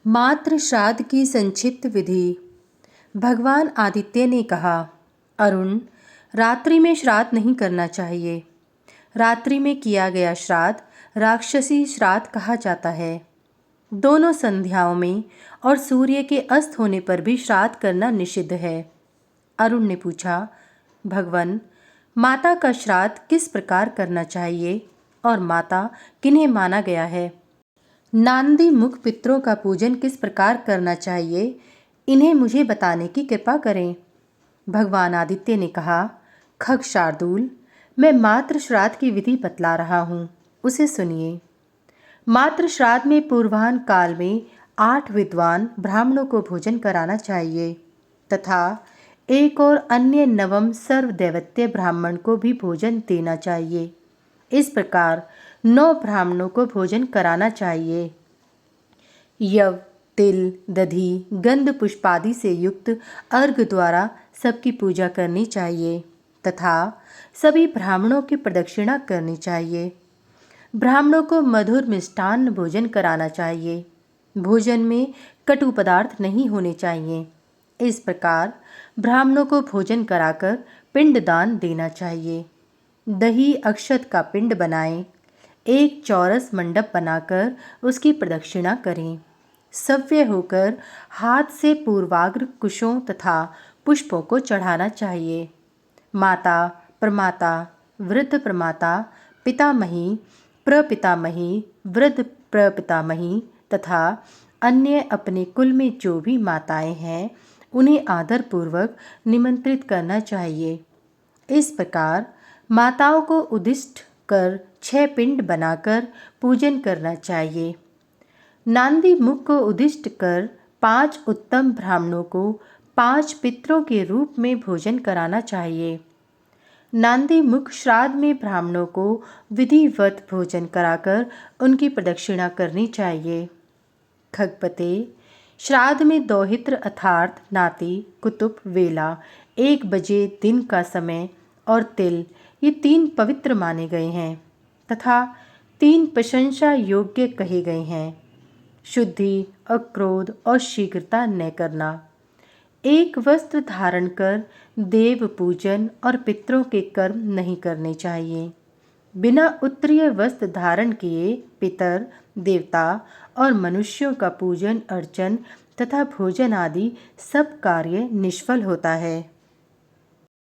मातृ श्राद्ध की संक्षिप्त विधि। भगवान आदित्य ने कहा, अरुण, रात्रि में श्राद्ध नहीं करना चाहिए। रात्रि में किया गया श्राद्ध राक्षसी श्राद्ध कहा जाता है। दोनों संध्याओं में और सूर्य के अस्त होने पर भी श्राद्ध करना निषिद्ध है। अरुण ने पूछा, भगवन, माता का श्राद्ध किस प्रकार करना चाहिए और माता किन्हें माना गया है? नांदी मुख पितरों का पूजन किस प्रकार करना चाहिए, इन्हें मुझे बताने की कृपा करें। भगवान आदित्य ने कहा, खग शार्दूल, मैं मातृ श्राद्ध की विधि बतला रहा हूँ, उसे सुनिए। मातृ श्राद्ध में पूर्वाह्न काल में 8 विद्वान ब्राह्मणों को भोजन कराना चाहिए तथा एक और अन्य नवम सर्वदैवत्य ब्राह्मण को भी भोजन देना चाहिए। इस प्रकार 9 ब्राह्मणों को भोजन कराना चाहिए। यव, तिल, दधि, गंध पुष्पादि से युक्त अर्घ द्वारा सबकी पूजा करनी चाहिए तथा सभी ब्राह्मणों की प्रदक्षिणा करनी चाहिए। ब्राह्मणों को मधुर मिष्टान्न भोजन कराना चाहिए। भोजन में कटु पदार्थ नहीं होने चाहिए। इस प्रकार ब्राह्मणों को भोजन कराकर पिंडदान देना चाहिए। दही अक्षत का पिंड बनाएं। एक चौरस मंडप बनाकर उसकी प्रदक्षिणा करें। सव्य होकर हाथ से पूर्वाग्र कुशों तथा पुष्पों को चढ़ाना चाहिए। माता, प्रमाता, वृद्ध प्रमाता, पितामही, प्रपितामही, वृद्ध प्रपितामही तथा अन्य अपने कुल में जो भी माताएं हैं, उन्हें आदरपूर्वक निमंत्रित करना चाहिए। इस प्रकार माताओं को उद्दिष्ट कर 6 पिंड बनाकर पूजन करना चाहिए। नांदी मुख को उद्दिष्ट कर 5 उत्तम ब्राह्मणों को 5 पितरों के रूप में भोजन कराना चाहिए। नांदी मुख श्राद्ध में ब्राह्मणों को विधिवत भोजन कराकर उनकी प्रदक्षिणा करनी चाहिए। खगपते, श्राद्ध में दौहित्र अर्थात नाती, कुतुब, वेला, 1 बजे दिन का समय और तिल, ये 3 पवित्र माने गए हैं तथा 3 प्रशंसा योग्य कहे गए हैं। शुद्धि, अक्रोध और शीघ्रता न करना। एक वस्त्र धारण कर देव पूजन और पितरों के कर्म नहीं करने चाहिए। बिना उत्तरीय वस्त्र धारण किए पितर, देवता और मनुष्यों का पूजन अर्चन तथा भोजन आदि सब कार्य निष्फल होता है।